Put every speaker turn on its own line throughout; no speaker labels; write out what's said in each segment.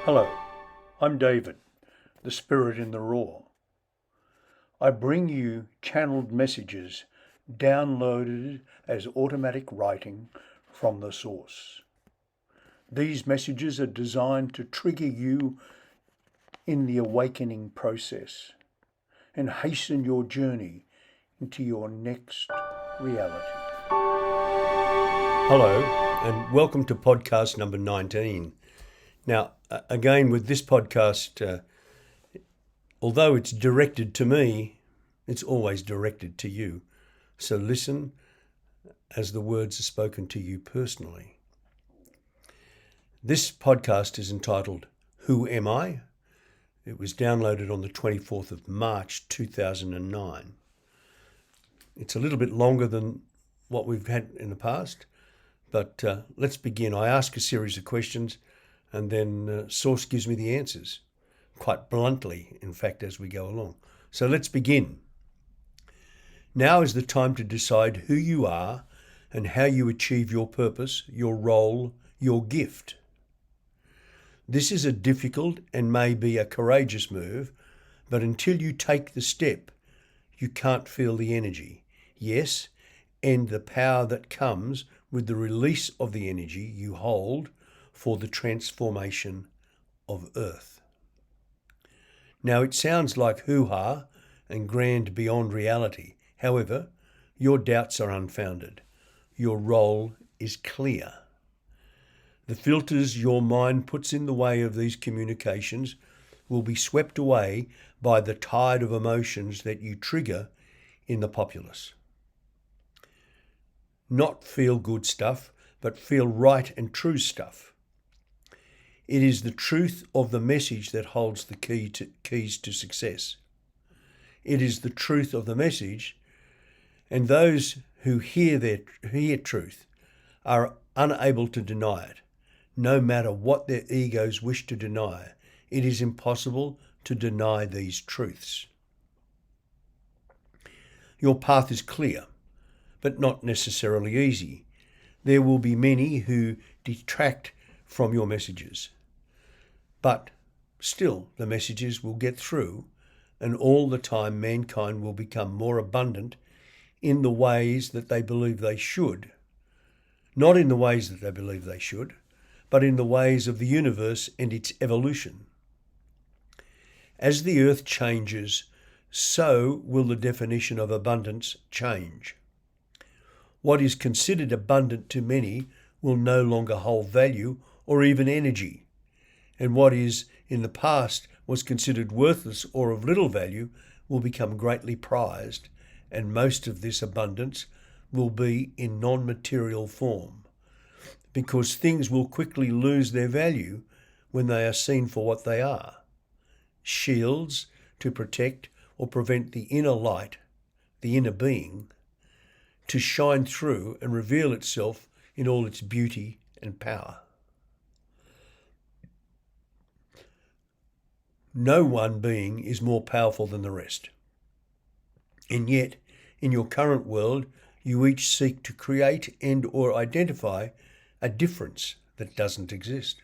Hello, I'm David, the spirit in the raw. I bring you channeled messages downloaded as automatic writing from the source. These messages are designed to trigger you in the awakening process and hasten your journey into your next reality.
Hello, and welcome to podcast number 19. Now, again, with this podcast, although it's directed to me, it's always directed to you. So listen as the words are spoken to you personally. This podcast is entitled, Who Am I? It was downloaded on the 24th of March 2009. It's a little bit longer than what we've had in the past, but let's begin. I ask a series of questions and then Source gives me the answers, quite bluntly, in fact, as we go along. So let's begin. Now is the time to decide who you are and how you achieve your purpose, your role, your gift. This is a difficult and may be a courageous move, but until you take the step, you can't feel the energy. Yes, and the power that comes with the release of the energy you hold for the transformation of Earth. Now, it sounds like hoo-ha and grand beyond reality. However, your doubts are unfounded. Your role is clear. The filters your mind puts in the way of these communications will be swept away by the tide of emotions that you trigger in the populace. Not feel-good stuff, but feel right and true stuff. It is the truth of the message that holds the keys to success. It is the truth of the message, and those who hear truth are unable to deny it, no matter what their egos wish to deny. It is impossible to deny these truths. Your path is clear, but not necessarily easy. There will be many who detract from your messages. But still, the messages will get through, and all the time mankind will become more abundant in the ways that they believe they should. Not in the ways that they believe they should, but in the ways of the universe and its evolution. As the earth changes, so will the definition of abundance change. What is considered abundant to many will no longer hold value or even energy. And what is in the past was considered worthless or of little value will become greatly prized, and most of this abundance will be in non-material form, because things will quickly lose their value when they are seen for what they are: shields to protect or prevent the inner light, the inner being, to shine through and reveal itself in all its beauty and power. No one being is more powerful than the rest. And yet, in your current world, you each seek to create and or identify a difference that doesn't exist.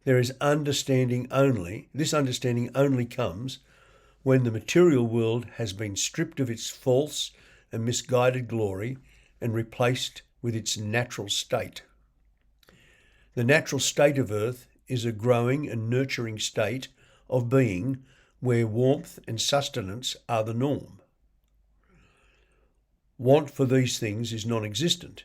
This understanding only comes when the material world has been stripped of its false and misguided glory and replaced with its natural state. The natural state of Earth is a growing and nurturing state of being where warmth and sustenance are the norm. Want for these things is non-existent,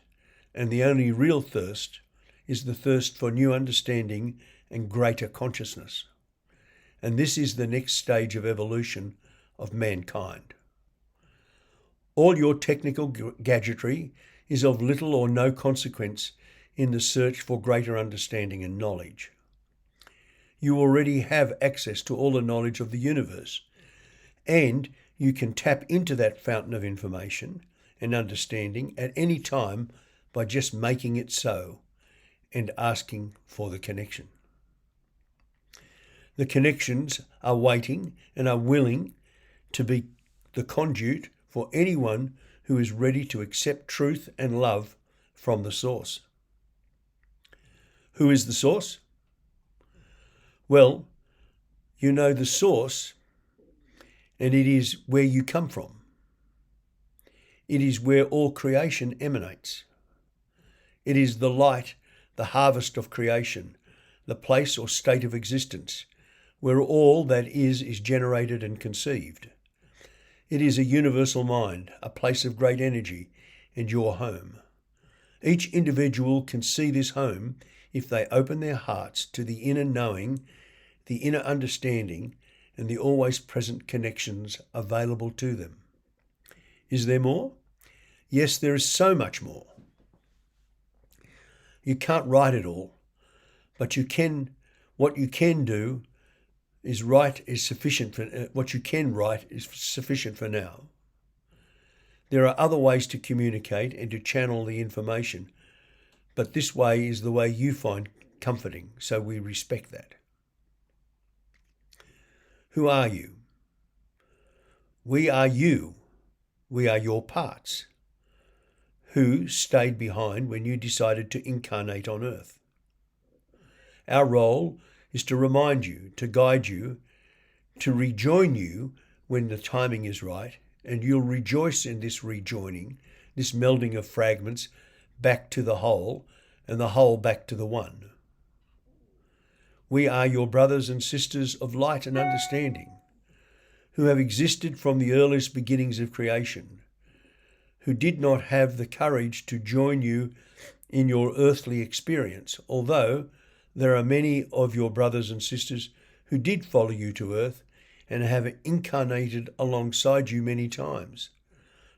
and the only real thirst is the thirst for new understanding and greater consciousness. And this is the next stage of evolution of mankind. All your technical gadgetry is of little or no consequence in the search for greater understanding and knowledge. You already have access to all the knowledge of the universe, and you can tap into that fountain of information and understanding at any time by just making it so and asking for the connection. The connections are waiting and are willing to be the conduit for anyone who is ready to accept truth and love from the source. Who is the source? Well, you know the source, and it is where you come from. It is where all creation emanates. It is the light, the harvest of creation, the place or state of existence, where all that is generated and conceived. It is a universal mind, a place of great energy, and your home. Each individual can see this home if they open their hearts to the inner knowing, the inner understanding, and the always present connections available to them. Is there more? Yes, there is so much more. You can't write it all, but what you can do is write is sufficient for what you can write is sufficient for now. There are other ways to communicate and to channel the information, but this way is the way you find comforting, so we respect that. Who are you? We are you. We are your parts. Who stayed behind when you decided to incarnate on Earth? Our role is to remind you, to guide you, to rejoin you when the timing is right, and you'll rejoice in this rejoining, this melding of fragments back to the whole, and the whole back to the one. We are your brothers and sisters of light and understanding, who have existed from the earliest beginnings of creation, who did not have the courage to join you in your earthly experience, although there are many of your brothers and sisters who did follow you to Earth and have incarnated alongside you many times,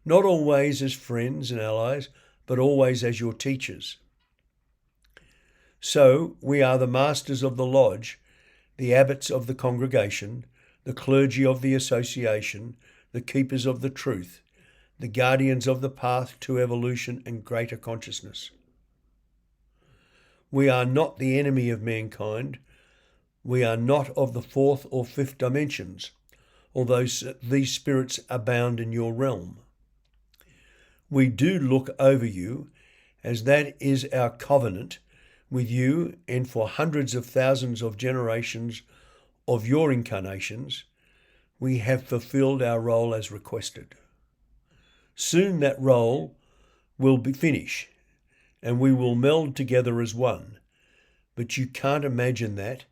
not always as friends and allies, but always as your teachers. So we are the masters of the lodge, the abbots of the congregation, the clergy of the association, the keepers of the truth, the guardians of the path to evolution and greater consciousness. We are not the enemy of mankind. We are not of the fourth or fifth dimensions, although these spirits abound in your realm. We do look over you, as that is our covenant with you, and for hundreds of thousands of generations of your incarnations, we have fulfilled our role as requested. Soon that role will be finished, and we will meld together as one. But you can't imagine that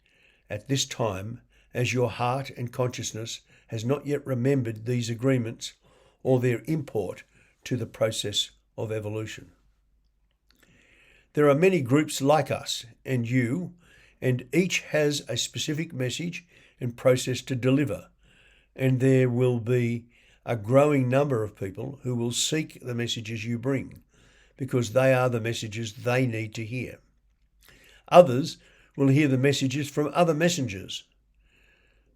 at this time, as your heart and consciousness has not yet remembered these agreements or their import to the process of evolution. There are many groups like us and you, and each has a specific message and process to deliver, and there will be a growing number of people who will seek the messages you bring, because they are the messages they need to hear. Others will hear the messages from other messengers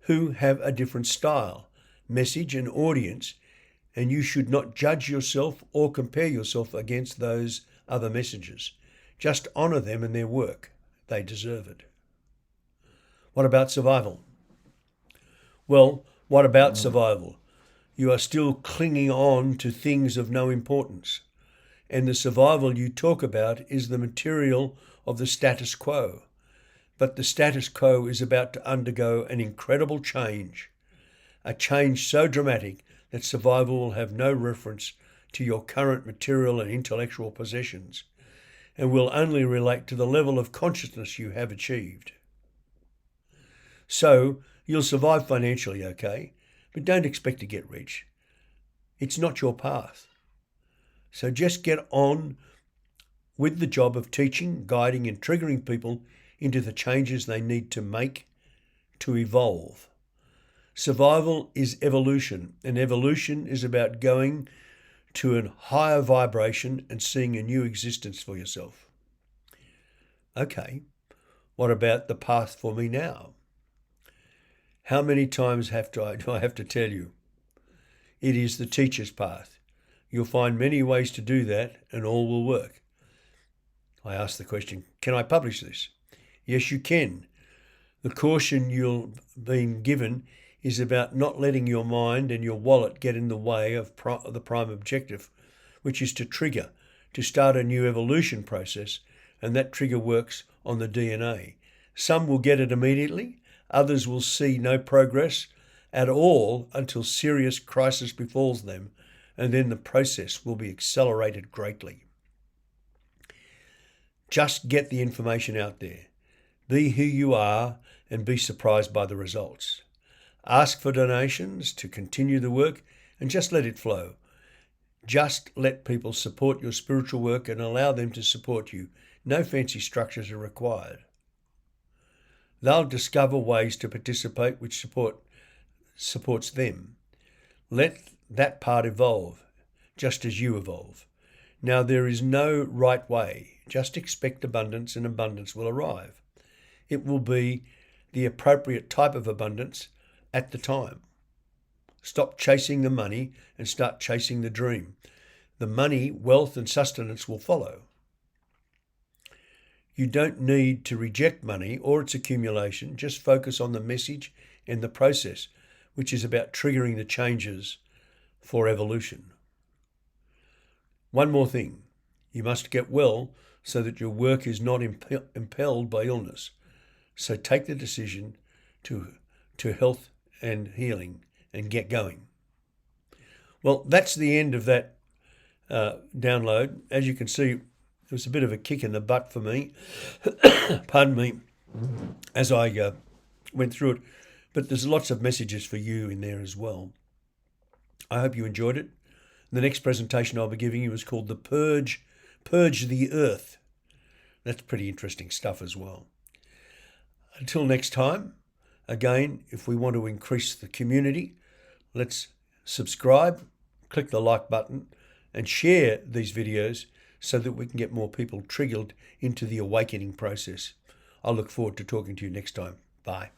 who have a different style, message and audience, and you should not judge yourself or compare yourself against those other messengers. Just honour them and their work. They deserve it. What about survival? Well, what about survival? You are still clinging on to things of no importance. And the survival you talk about is the material of the status quo. But the status quo is about to undergo an incredible change, a change so dramatic that survival will have no reference to your current material and intellectual possessions, and will only relate to the level of consciousness you have achieved. So, you'll survive financially, okay, but don't expect to get rich. It's not your path. So just get on with the job of teaching, guiding and triggering people into the changes they need to make to evolve. Survival is evolution, and evolution is about going to a higher vibration and seeing a new existence for yourself. Okay, what about the path for me now? How many times do I have to tell you? It is the teacher's path. You'll find many ways to do that, and all will work. I ask the question, can I publish this? Yes, you can. The caution you've been given is about not letting your mind and your wallet get in the way of the prime objective, which is to trigger, to start a new evolution process, and that trigger works on the DNA. Some will get it immediately, Others will see no progress at all until serious crisis befalls them, and then the process will be accelerated greatly. Just get the information out there. Be who you are and be surprised by the results. Ask for donations to continue the work and just let it flow. Just let people support your spiritual work and allow them to support you. No fancy structures are required. They'll discover ways to participate which supports them. Let that part evolve, just as you evolve. Now, there is no right way. Just expect abundance, and abundance will arrive. It will be the appropriate type of abundance at the time. Stop chasing the money and start chasing the dream. The money, wealth, and sustenance will follow. You don't need to reject money or its accumulation. Just focus on the message and the process, which is about triggering the changes for evolution. One more thing. You must get well so that your work is not impelled by illness. So take the decision to health and healing and get going. Well, that's the end of that download. As you can see, it was a bit of a kick in the butt for me, pardon me, as I went through it. But there's lots of messages for you in there as well. I hope you enjoyed it. The next presentation I'll be giving you is called The Purge the Earth. That's pretty interesting stuff as well. Until next time, again, if we want to increase the community, let's subscribe, click the like button, and share these videos so that we can get more people triggered into the awakening process. I look forward to talking to you next time. Bye.